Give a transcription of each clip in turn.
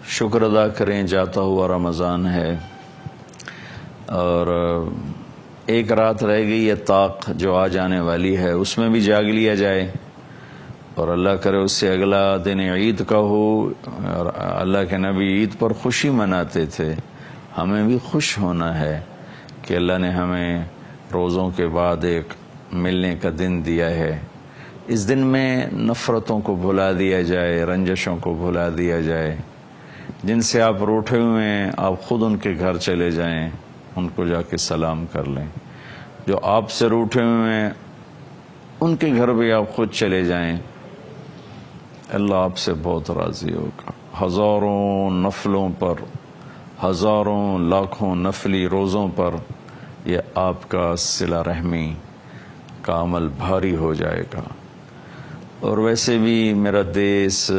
شکر ادا کریں، جاتا ہوا رمضان ہے اور ایک رات رہ گئی ہے طاق جو آ جانے والی ہے، اس میں بھی جاگ لیا جائے اور اللہ کرے اس سے اگلا دن عید کا ہو۔ اور اللہ کے نبی عید پر خوشی مناتے تھے، ہمیں بھی خوش ہونا ہے کہ اللہ نے ہمیں روزوں کے بعد ایک ملنے کا دن دیا ہے۔ اس دن میں نفرتوں کو بھلا دیا جائے، رنجشوں کو بھلا دیا جائے۔ جن سے آپ روٹھے ہوئے ہیں آپ خود ان کے گھر چلے جائیں، ان کو جا کے سلام کر لیں۔ جو آپ سے روٹھے ہوئے ہیں ان کے گھر بھی آپ خود چلے جائیں، اللہ آپ سے بہت راضی ہوگا۔ ہزاروں نفلوں پر، ہزاروں لاکھوں نفلی روزوں پر یہ آپ کا صلہ رحمی کا عمل بھاری ہو جائے گا۔ اور ویسے بھی میرا دیس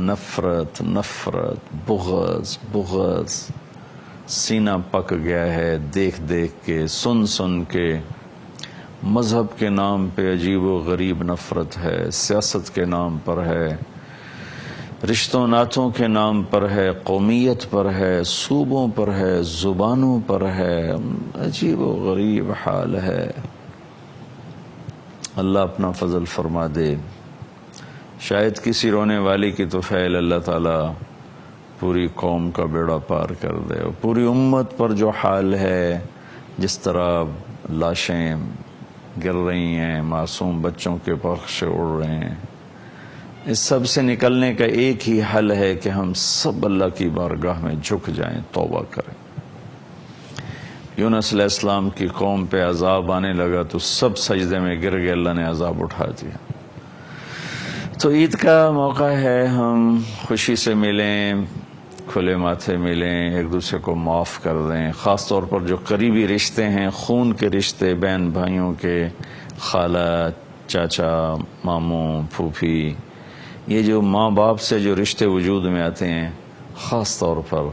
نفرت نفرت بغض بغض سینہ پک گیا ہے، دیکھ دیکھ کے، سن سن کے۔ مذہب کے نام پہ عجیب و غریب نفرت ہے، سیاست کے نام پر ہے، رشتوں ناتوں کے نام پر ہے، قومیت پر ہے، صوبوں پر ہے، زبانوں پر ہے، عجیب و غریب حال ہے۔ اللہ اپنا فضل فرما دے، شاید کسی رونے والی کی تو فعل اللہ تعالی پوری قوم کا بیڑا پار کر دے۔ اور پوری امت پر جو حال ہے، جس طرح لاشیں گر رہی ہیں، معصوم بچوں کے پرخشے اڑ رہے ہیں، اس سب سے نکلنے کا ایک ہی حل ہے کہ ہم سب اللہ کی بارگاہ میں جھک جائیں، توبہ کریں۔ یونس علیہ السلام کی قوم پہ عذاب آنے لگا تو سب سجدے میں گر گئے، اللہ نے عذاب اٹھا دیا۔ تو عید کا موقع ہے، ہم خوشی سے ملیں، کھلے ماتھے ملیں، ایک دوسرے کو معاف کر دیں۔ خاص طور پر جو قریبی رشتے ہیں، خون کے رشتے، بہن بھائیوں کے، خالہ، چاچا، ماموں، پھوپھی، یہ جو ماں باپ سے جو رشتے وجود میں آتے ہیں، خاص طور پر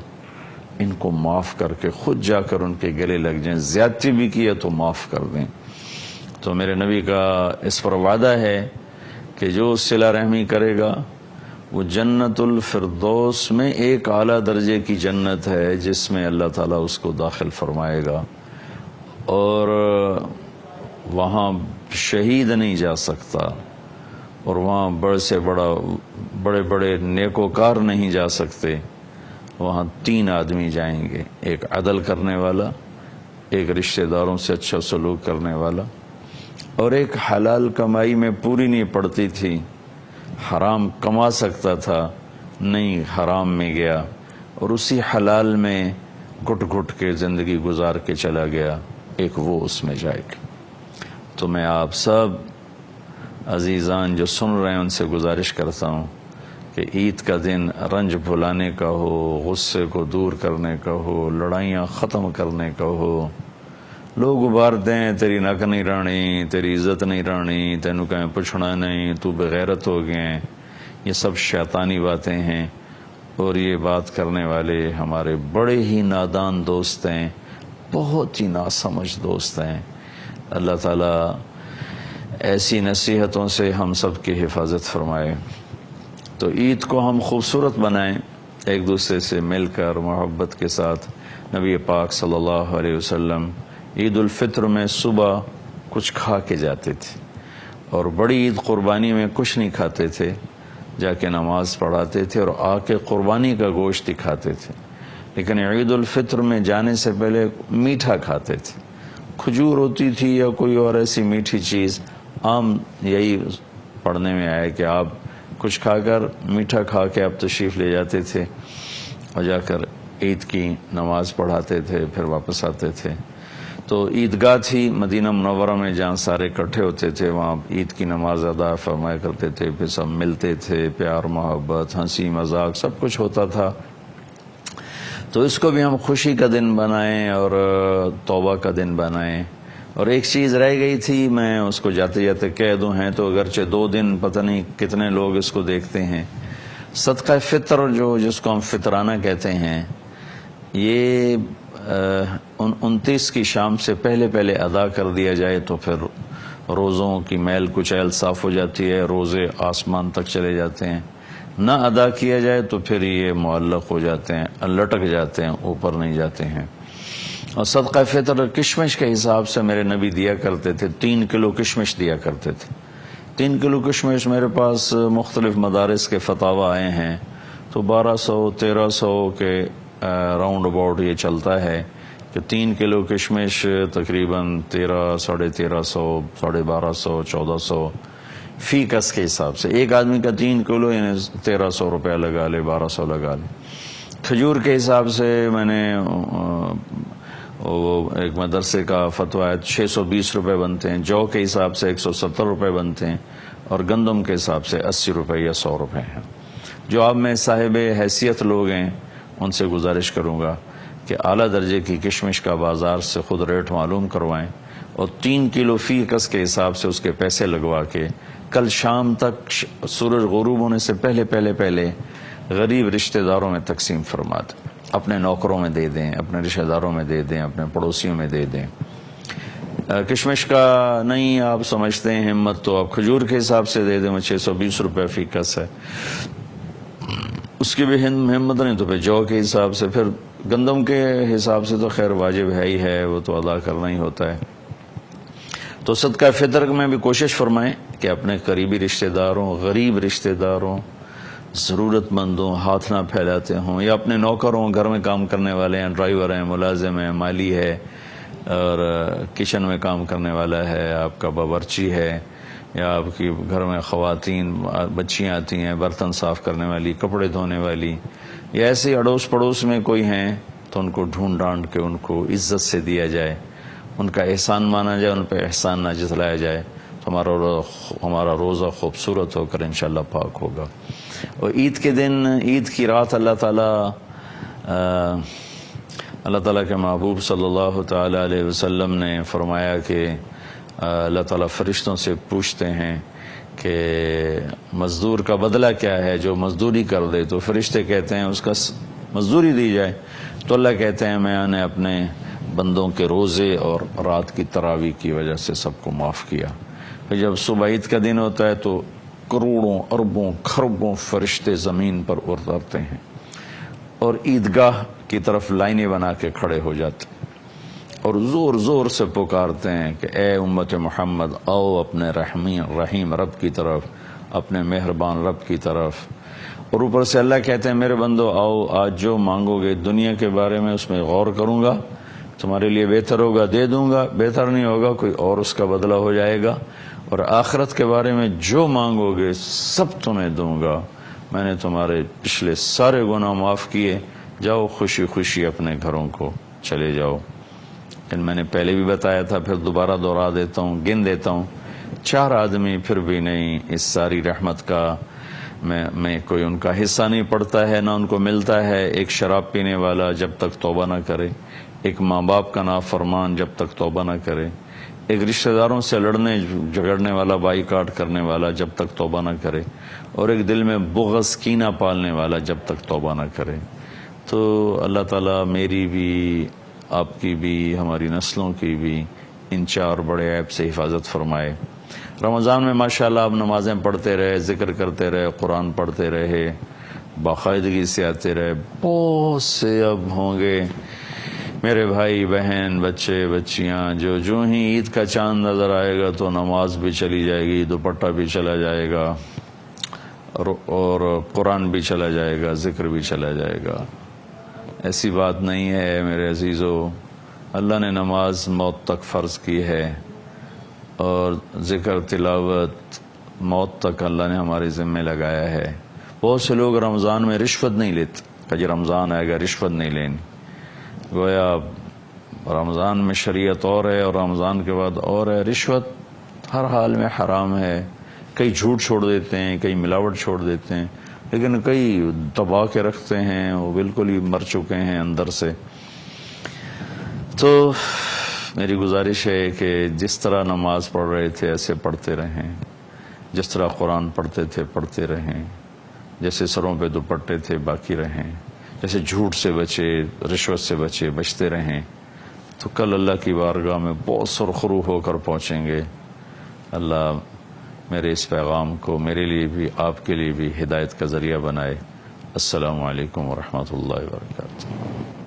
ان کو معاف کر کے خود جا کر ان کے گلے لگ جائیں۔ زیادتی بھی کی ہے تو معاف کر دیں۔ تو میرے نبی کا اس پر وعدہ ہے کہ جو صلہ رحمی کرے گا وہ جنت الفردوس میں ایک اعلیٰ درجے کی جنت ہے جس میں اللہ تعالیٰ اس کو داخل فرمائے گا، اور وہاں شہید نہیں جا سکتا، اور وہاں بڑے بڑے نیکوکار نہیں جا سکتے۔ وہاں 3 آدمی جائیں گے، ایک عدل کرنے والا، ایک رشتہ داروں سے اچھا سلوک کرنے والا، اور ایک حلال کمائی میں پوری نہیں پڑتی تھی، حرام کما سکتا تھا، نہیں حرام میں گیا اور اسی حلال میں گھٹ گھٹ کے زندگی گزار کے چلا گیا، ایک وہ اس میں جائے گا۔ تو میں آپ سب عزیزان جو سن رہے ہیں ان سے گزارش کرتا ہوں کہ عید کا دن رنج بھلانے کا ہو، غصے کو دور کرنے کا ہو، لڑائیاں ختم کرنے کا ہو۔ لوگ ابار دیں تیری نک نہیں رانی، تیری عزت نہیں رانی، تینوں کہیں پوچھنا نہیں، تو بغیرت ہو گئے، یہ سب شیطانی باتیں ہیں، اور یہ بات کرنے والے ہمارے بڑے ہی نادان دوست ہیں، بہت ہی ناسمجھ دوست ہیں۔ اللہ تعالیٰ ایسی نصیحتوں سے ہم سب کی حفاظت فرمائے۔ تو عید کو ہم خوبصورت بنائیں، ایک دوسرے سے مل کر محبت کے ساتھ۔ نبی پاک صلی اللہ علیہ وسلم عید الفطر میں صبح کچھ کھا کے جاتے تھے، اور بڑی عید قربانی میں کچھ نہیں کھاتے تھے، جا کے نماز پڑھاتے تھے اور آ کے قربانی کا گوشت ہی کھاتے تھے۔ لیکن عید الفطر میں جانے سے پہلے میٹھا کھاتے تھے، کھجور ہوتی تھی یا کوئی اور ایسی میٹھی چیز۔ عام یہی پڑھنے میں آیا کہ آپ کچھ کھا کر، میٹھا کھا کے آپ تشریف لے جاتے تھے اور جا کر عید کی نماز پڑھاتے تھے، پھر واپس آتے تھے۔ تو عیدگاہ تھی مدینہ منورہ میں جہاں سارے اکٹھے ہوتے تھے، وہاں عید کی نماز ادا فرمایا کرتے تھے، پھر سب ملتے تھے، پیار محبت، ہنسی مذاق سب کچھ ہوتا تھا۔ تو اس کو بھی ہم خوشی کا دن بنائیں اور توبہ کا دن بنائیں۔ اور ایک چیز رہ گئی تھی، میں اس کو جاتے جاتے کہہ دوں، ہیں تو اگرچہ 2 دن پتہ نہیں کتنے لوگ اس کو دیکھتے ہیں، صدقہ فطر جس کو ہم فطرانہ کہتے ہیں، یہ 29 کی شام سے پہلے ادا کر دیا جائے تو پھر روزوں کی میل کچیل صاف ہو جاتی ہے، روزے آسمان تک چلے جاتے ہیں۔ نہ ادا کیا جائے تو پھر یہ معلق ہو جاتے ہیں، لٹک جاتے ہیں، اوپر نہیں جاتے ہیں۔ اور صدقہ فطر کشمش کے حساب سے میرے نبی دیا کرتے تھے، 3 کلو کشمش دیا کرتے تھے۔ 3 کلو کشمش میرے پاس مختلف مدارس کے فتاوی آئے ہیں تو 1200-1300 کے راؤنڈ اباؤٹ یہ چلتا ہے کہ 3 کلو کشمش تقریباً 1300-1350, 1250, 1400 فی کس کے حساب سے۔ ایک آدمی کا 3 کلو یعنی 1300 روپیہ لگا لے، 1200 لگا لے۔ کھجور کے حساب سے میں نے وہ ایک مدرسے کا فتویٰ ہے 620 روپے بنتے ہیں، جو کے حساب سے 170 روپے بنتے ہیں، اور گندم کے حساب سے 80 روپے یا 100 روپے ہیں۔ جو آپ میں صاحب حیثیت لوگ ہیں ان سے گزارش کروں گا کہ اعلیٰ درجے کی کشمش کا بازار سے خود ریٹ معلوم کروائیں اور 3 کلو فی کس کے حساب سے اس کے پیسے لگوا کے کل شام تک سورج غروب ہونے سے پہلے غریب رشتہ داروں میں تقسیم فرما دیں، اپنے نوکروں میں دے دیں، اپنے رشتہ داروں میں دے دیں، اپنے پڑوسیوں میں دے دیں۔ کشمش کا نہیں آپ سمجھتے ہیں ہمت تو آپ کھجور کے حساب سے دے دیں، وہ 620 روپے فی کس ہے، اس کی بھی ہمت نہیں تو پھر جو کے حساب سے، پھر گندم کے حساب سے تو خیر واجب ہے ہی ہے، وہ تو ادا کرنا ہی ہوتا ہے۔ تو صدقہ فطر میں بھی کوشش فرمائیں کہ اپنے قریبی رشتہ داروں، غریب رشتہ داروں، ضرورت مندوں ہاتھ نہ پھیلاتے ہوں، یا اپنے نوکروں، گھر میں کام کرنے والے ہیں، ڈرائیور ہیں، ملازم ہیں، مالی ہے، اور کچن میں کام کرنے والا ہے، آپ کا باورچی ہے، یا آپ کی گھر میں خواتین بچیاں آتی ہیں برتن صاف کرنے والی، کپڑے دھونے والی، یا ایسے اڑوس پڑوس میں کوئی ہیں تو ان کو ڈھونڈ ڈانڈ کے ان کو عزت سے دیا جائے، ان کا احسان مانا جائے، ان پہ احسان نہ جتلایا جائے، تو ہمارا روزہ خوبصورت ہو کر انشاءاللہ پاک ہوگا۔ اور عید کے دن، عید کی رات اللہ تعالیٰ کے محبوب صلی اللہ تعالی علیہ وسلم نے فرمایا کہ اللہ تعالیٰ فرشتوں سے پوچھتے ہیں کہ مزدور کا بدلہ کیا ہے جو مزدوری کر دے، تو فرشتے کہتے ہیں اس کا مزدوری دی جائے، تو اللہ کہتے ہیں میں نے اپنے بندوں کے روزے اور رات کی تراویح کی وجہ سے سب کو معاف کیا۔ پھر جب صبح عید کا دن ہوتا ہے تو کروڑوں اربوں کھربوں فرشتے زمین پر اترتے ہیں اور عیدگاہ کی طرف لائنیں بنا کے کھڑے ہو جاتے ہیں اور زور زور سے پکارتے ہیں کہ اے امت محمد آؤ اپنے رحیم رب کی طرف، اپنے مہربان رب کی طرف۔ اور اوپر سے اللہ کہتے ہیں میرے بندو آؤ، آج جو مانگو گے دنیا کے بارے میں اس میں غور کروں گا، تمہارے لیے بہتر ہوگا دے دوں گا، بہتر نہیں ہوگا کوئی اور اس کا بدلہ ہو جائے گا، اور آخرت کے بارے میں جو مانگو گے سب تمہیں دوں گا، میں نے تمہارے پچھلے سارے گناہ معاف کیے، جاؤ خوشی خوشی اپنے گھروں کو چلے جاؤ۔ میں نے پہلے بھی بتایا تھا، پھر دوبارہ دوہرا دیتا ہوں، گن دیتا ہوں، 4 آدمی پھر بھی نہیں اس ساری رحمت کا میں کوئی ان کا حصہ نہیں پڑتا ہے، نہ ان کو ملتا ہے۔ ایک شراب پینے والا جب تک توبہ نہ کرے، ایک ماں باپ کا نافرمان جب تک توبہ نہ کرے، ایک رشتہ داروں سے لڑنے جھگڑنے والا، بائیکاٹ کرنے والا جب تک توبہ نہ کرے، اور ایک دل میں بغض کینہ پالنے والا جب تک توبہ نہ کرے۔ تو اللہ تعالیٰ میری بھی، آپ کی بھی، ہماری نسلوں کی بھی ان 4 بڑے عیب سے حفاظت فرمائے۔ رمضان میں ماشاءاللہ آپ نمازیں پڑھتے رہے، ذکر کرتے رہے، قرآن پڑھتے رہے، باقاعدگی سے آتے رہے۔ بہت سے اب ہوں گے میرے بھائی بہن، بچے بچیاں جو ہی عید کا چاند نظر آئے گا تو نماز بھی چلی جائے گی، دوپٹہ بھی چلا جائے گا، اور قرآن بھی چلا جائے گا، ذکر بھی چلا جائے گا۔ ایسی بات نہیں ہے میرے عزیزو، اللہ نے نماز موت تک فرض کی ہے، اور ذکر تلاوت موت تک اللہ نے ہمارے ذمہ لگایا ہے۔ بہت سے لوگ رمضان میں رشوت نہیں لیتے کہ جی رمضان آئے گا رشوت نہیں لینی، گویا رمضان میں شریعت اور ہے اور رمضان کے بعد اور ہے۔ رشوت ہر حال میں حرام ہے، کئی جھوٹ چھوڑ دیتے ہیں، کئی ملاوٹ چھوڑ دیتے ہیں، لیکن کئی دبا کے رکھتے ہیں، وہ بالکل ہی مر چکے ہیں اندر سے۔ تو میری گزارش ہے کہ جس طرح نماز پڑھ رہے تھے ایسے پڑھتے رہیں، جس طرح قرآن پڑھتے تھے پڑھتے رہیں، جیسے سروں پہ دوپٹے تھے باقی رہیں، جیسے جھوٹ سے بچے، رشوت سے بچے، بچتے رہیں، تو کل اللہ کی بارگاہ میں بہت سرخرو ہو کر پہنچیں گے۔ اللہ میرے اس پیغام کو میرے لیے بھی آپ کے لیے بھی ہدایت کا ذریعہ بنائے۔ السلام علیکم ورحمۃ اللہ وبرکاتہ۔